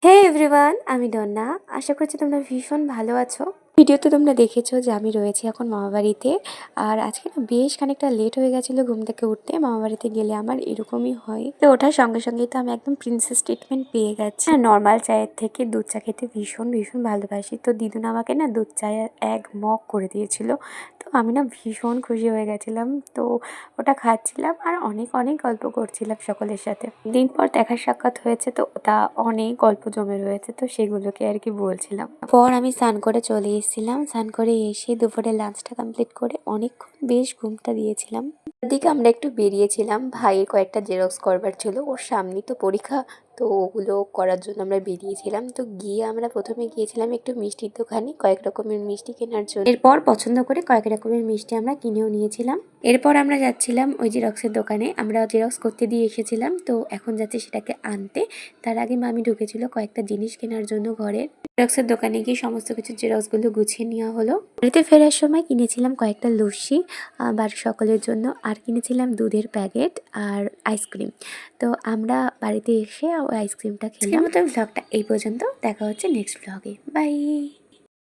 হে everyone, আমি ডন্না। আশা করছি তোমরা ভীষণ ভালো আছো। ভিডিওতে তোমরা দেখেছো যে আমি রয়েছি এখন মামাবাড়িতে। আর আজকে না বেশ খানিকটা লেট হয়ে গেছিলো ঘুম থেকে উঠতে। মামাবাড়িতে গেলে আমার এরকমই হয়, তো ওঠার সঙ্গে সঙ্গেই তো আমি একদম প্রিন্সেস ট্রিটমেন্ট পেয়ে গেছি। নর্মাল চায়ের থেকে দুধ চা খেতে ভীষণ ভীষণ ভালোবাসি, তো দিদুন আমাকে না দুধ চায়ের এক মগ করে দিয়েছিল। তো আমি না ভীষণ খুশি হয়ে গেছিলাম। তো ওটা খাচ্ছিলাম আর অনেক অনেক গল্প করছিলাম সকলের সাথে। দিন পর দেখা সাক্ষাৎ হয়েছে, তো তা অনেক গল্প জমে রয়েছে, তো সেগুলোকে আর কি বলছিলাম। পর আমি স্নান করে চলে এসেছিলাম। স্নান করে এসে দুপুরে লাঞ্চটা কমপ্লিট করে অনেকক্ষণ বেশ ঘুমটা দিয়েছিলাম। দিকে আমরা একটু বেরিয়েছিলাম, ভাইয়ের কয়েকটা জেরক্স করবার ছিল, ওর সামনেই তো পরীক্ষা, তো ওগুলো করার জন্য আমরা বেরিয়েছিলাম। তো গিয়ে আমরা প্রথমে গিয়েছিলাম একটু মিষ্টির দোকানে কয়েক রকমের মিষ্টি কেনার জন্য। এরপর পছন্দ করে কয়েক রকমের মিষ্টি আমরা কিনেও নিয়েছিলাম। এরপর আমরা যাচ্ছিলাম ওই জেরক্সের দোকানে, আমরা জেরক্স করতে দিয়ে এসেছিলাম, তো এখন যাচ্ছি সেটাকে আনতে। তার আগে মামি ঢুকেছিল কয়েকটা জিনিস কেনার জন্য ঘরের। জেরক্সের দোকানে গিয়ে সমস্ত কিছু জেরক্সগুলো গুছিয়ে নেওয়া হলো। বাড়িতে ফেরার সময় কিনেছিলাম কয়েকটা লস্যি বাড়ির সকলের জন্য, আর কিনেছিলাম দুধের প্যাকেট আর আইসক্রিম। তো আমরা বাড়িতে এসে ওই আইসক্রিমটা খেলাম। মতো ব্লগটা এই পর্যন্ত, দেখা হচ্ছে নেক্সট ব্লগে। বাই।